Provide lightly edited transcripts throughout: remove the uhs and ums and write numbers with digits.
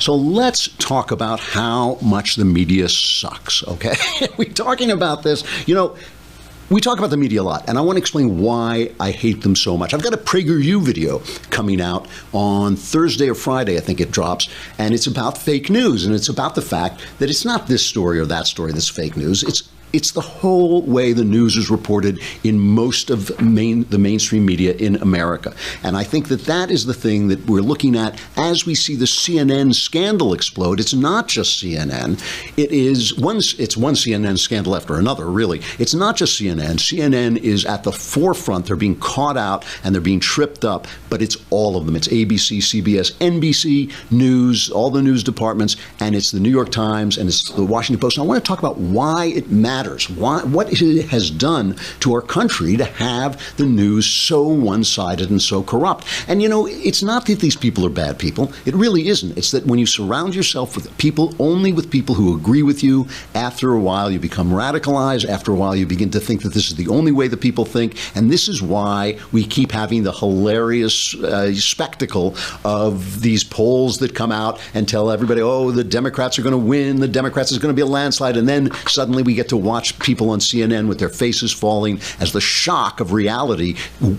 So let's talk about how much the media sucks, okay? We're talking about this, we talk about the media a lot, and I want to explain why I hate them so much. I've got a PragerU video coming out on Thursday or Friday, I think it drops, and it's about fake news, and it's about the fact that it's not this story or that story that's fake news. It's the whole way the news is reported in most of the mainstream media in America. And I think that is the thing that we're looking at as we see the CNN scandal explode. It's not just CNN. It's one CNN scandal after another, really. It's not just CNN. CNN is at the forefront. They're being caught out and they're being tripped up, but it's all of them. It's ABC, CBS, NBC, News, all the news departments, and it's the New York Times, and it's the Washington Post. And I want to talk about why it matters. What it has done to our country to have the news so one-sided and so corrupt. And, it's not that these people are bad people. It really isn't. It's that when you surround yourself with people, only with people who agree with you, after a while you become radicalized. After a while you begin to think that this is the only way that people think. And this is why we keep having the hilarious spectacle of these polls that come out and tell everybody, oh, the Democrats are going to win. The Democrats is going to be a landslide. And then suddenly we get to watch people on CNN with their faces falling as the shock of reality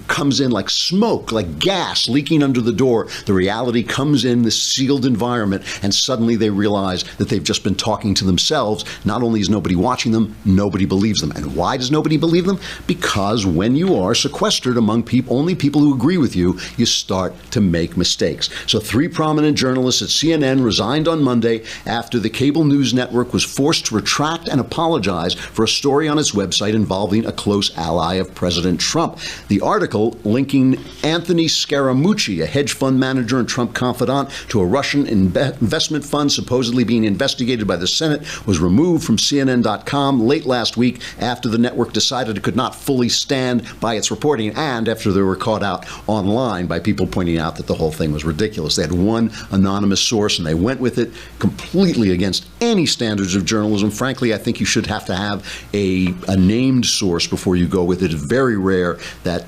comes in like smoke, like gas leaking under the door. The reality comes in this sealed environment, and suddenly they realize that they've just been talking to themselves. Not only is nobody watching them, nobody believes them. And why does nobody believe them? Because when you are sequestered among only people who agree with you, you start to make mistakes. So 3 prominent journalists at CNN resigned on Monday after the cable news network was forced to retract and apologize for a story on its website involving a close ally of President Trump. The article linking Anthony Scaramucci, a hedge fund manager and Trump confidant, to a Russian investment fund supposedly being investigated by the Senate was removed from CNN.com late last week after the network decided it could not fully stand by its reporting, and after they were caught out online by people pointing out that the whole thing was ridiculous. They had one anonymous source and they went with it completely against any standards of journalism. Frankly, I think you should have to have a named source before you go with it. It's very rare that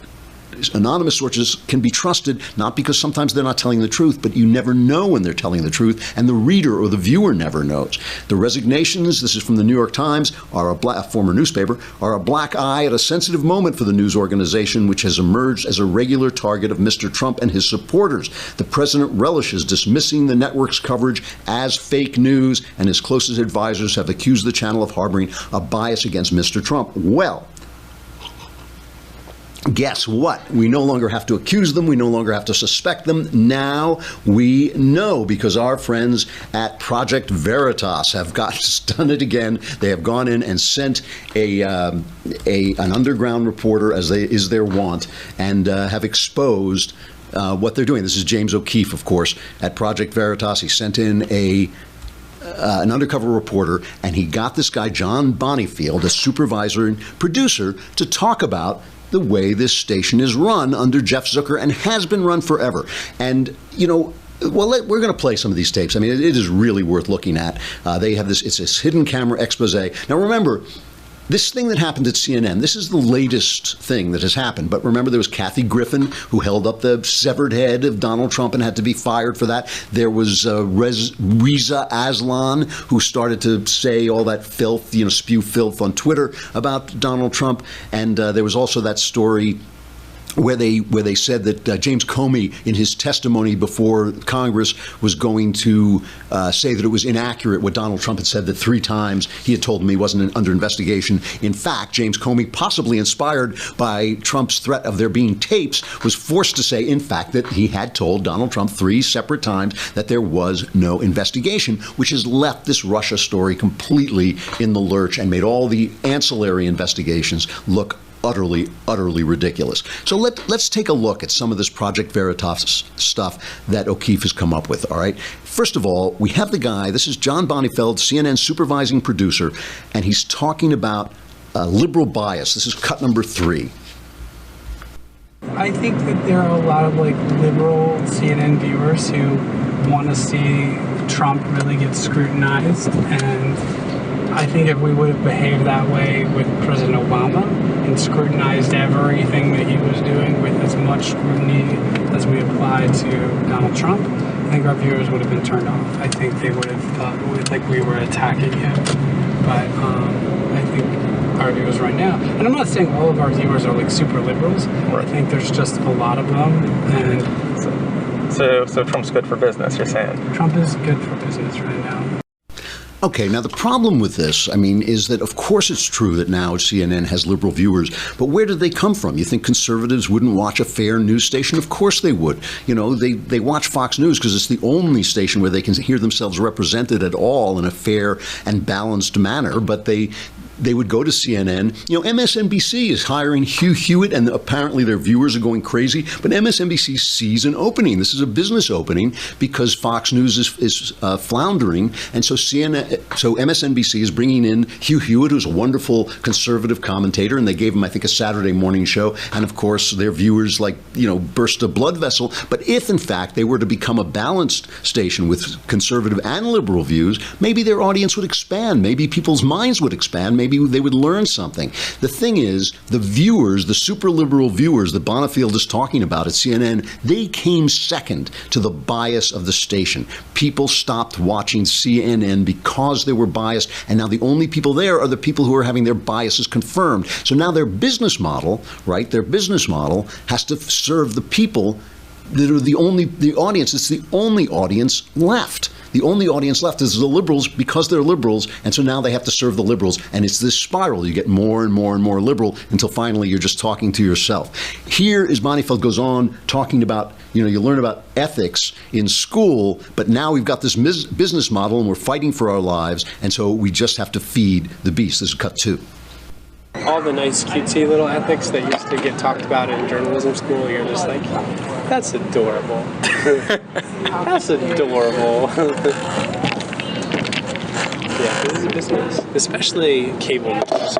anonymous sources can be trusted, not because sometimes they're not telling the truth, but you never know when they're telling the truth, and the reader or the viewer never knows. The resignations, this is from the New York Times, a former newspaper, are a black eye at a sensitive moment for the news organization, which has emerged as a regular target of Mr. Trump and his supporters. The president relishes dismissing the network's coverage as fake news, and his closest advisors have accused the channel of harboring a bias against Mr. Trump. Well, guess what? We no longer have to accuse them. We no longer have to suspect them. Now we know, because our friends at Project Veritas have done it again. They have gone in and sent an underground reporter, as is their wont, and have exposed what they're doing. This is James O'Keefe, of course, at Project Veritas. He sent in an undercover reporter, and he got this guy, John Bonifield, a supervisor and producer, to talk about the way this station is run under Jeff Zucker and has been run forever. And, we're going to play some of these tapes. I mean, it is really worth looking at. They have it's this hidden camera expose. Now, remember, this thing that happened at CNN, this is the latest thing that has happened. But remember, there was Kathy Griffin, who held up the severed head of Donald Trump and had to be fired for that. There was Reza Aslan, who started to say all that filth, spew filth on Twitter about Donald Trump. And there was also that story where they said that James Comey, in his testimony before Congress, was going to say that it was inaccurate what Donald Trump had said, that 3 times he had told him he wasn't under investigation. In fact, James Comey, possibly inspired by Trump's threat of there being tapes, was forced to say, in fact, that he had told Donald Trump 3 separate times that there was no investigation, which has left this Russia story completely in the lurch and made all the ancillary investigations look utterly, utterly ridiculous. So let's take a look at some of this Project Veritas stuff that O'Keefe has come up with, all right? First of all, we have the guy, this is John Bonifeld, CNN supervising producer, and he's talking about liberal bias. This is cut number 3. I think that there are a lot of liberal CNN viewers who want to see Trump really get scrutinized, and I think if we would have behaved that way with President Obama and scrutinized everything that he was doing with as much scrutiny as we applied to Donald Trump, I think our viewers would have been turned off. I think they would have thought like we were attacking him. But I think our viewers right now, and I'm not saying all of our viewers are like super liberals. I think there's just a lot of them, and so Trump's good for business, you're saying? Trump is good for business right now. Okay, now the problem with this, I mean, is that of course it's true that now CNN has liberal viewers, but where did they come from? You think conservatives wouldn't watch a fair news station? Of course they would. You know, they watch Fox News because it's the only station where they can hear themselves represented at all in a fair and balanced manner, but they would go to CNN. You know, MSNBC is hiring Hugh Hewitt, and apparently their viewers are going crazy. But MSNBC sees an opening. This is a business opening because Fox News is floundering, and so MSNBC is bringing in Hugh Hewitt, who's a wonderful conservative commentator, and they gave him, I think, a Saturday morning show. And of course, their viewers burst a blood vessel. But if in fact they were to become a balanced station with conservative and liberal views, maybe their audience would expand. Maybe people's minds would expand. Maybe they would learn something. The thing is, the viewers, the super liberal viewers that Bonifield is talking about at CNN, they came second to the bias of the station. People stopped watching CNN because they were biased, and now the only people there are the people who are having their biases confirmed. So now their business model, right, their business model has to serve the people that are the audience. It's the only audience left. The only audience left is the liberals because they're liberals, and so now they have to serve the liberals. And it's this spiral. You get more and more and more liberal until finally you're just talking to yourself. Here is Bonifield goes on talking about, you learn about ethics in school, but now we've got this business model and we're fighting for our lives, and so we just have to feed the beast. This is cut 2. All the nice cutesy little ethics that used to get talked about in journalism school, you're just like, that's adorable. That's adorable. Yeah, this is a business. Especially cable news.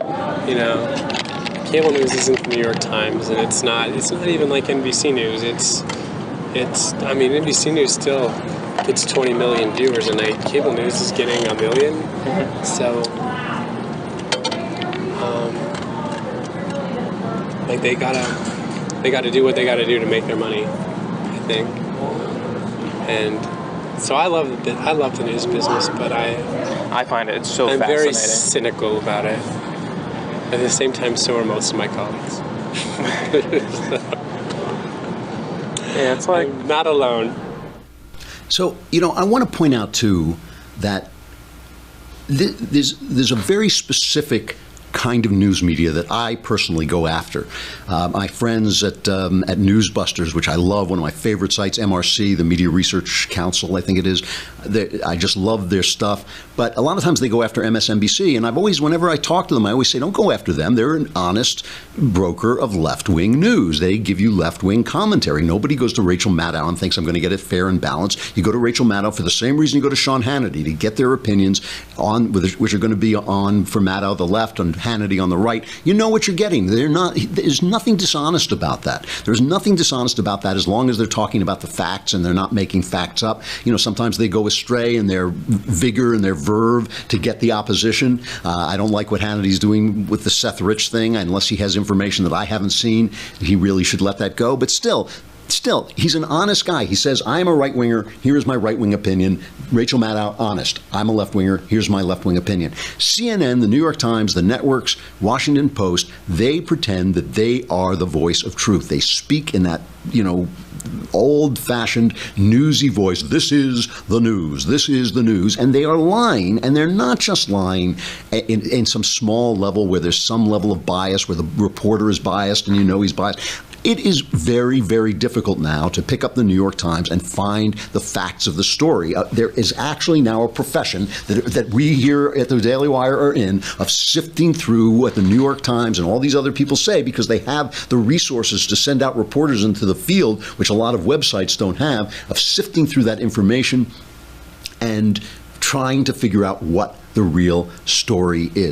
Cable news isn't the New York Times, and it's not even like NBC News. NBC News still gets 20 million viewers a night. Cable news is getting 1 million. So they gotta do what they gotta do to make their money, I think. And so I love the news business, but I find it so I'm fascinating. very cynical about it. At the same time, so are most of my colleagues. Yeah, it's like I'm not alone. So, I want to point out too that there's a very specific kind of news media that I personally go after. My friends at Newsbusters, which I love, one of my favorite sites, MRC, the Media Research Council, I think it is. I just love their stuff. But a lot of times they go after MSNBC, and whenever I talk to them, I always say, don't go after them. They're an honest broker of left-wing news. They give you left-wing commentary. Nobody goes to Rachel Maddow and thinks I'm going to get it fair and balanced. You go to Rachel Maddow for the same reason you go to Sean Hannity, to get their opinions on, which are going to be on for Maddow the left and Hannity on the right. You know what you're getting. There's nothing dishonest about that. There's nothing dishonest about that as long as they're talking about the facts and they're not making facts up. Sometimes they go astray in their vigor and their verve to get the opposition. I don't like what Hannity's doing with the Seth Rich thing. Unless he has information that I haven't seen, he really should let that go. But still, he's an honest guy. He says, I am a right-winger. Here is my right-wing opinion. Rachel Maddow, honest. I'm a left-winger. Here's my left-wing opinion. CNN, the New York Times, the networks, Washington Post, they pretend that they are the voice of truth. They speak in that, old-fashioned, newsy voice. This is the news. This is the news. And they are lying, and they're not just lying in some small level where there's some level of bias, where the reporter is biased and he's biased. It is very, very difficult now to pick up the New York Times and find the facts of the story. There is actually now a profession that we here at the Daily Wire are in, of sifting through what the New York Times and all these other people say, because they have the resources to send out reporters into the field, which a lot of websites don't have, of sifting through that information and trying to figure out what the real story is.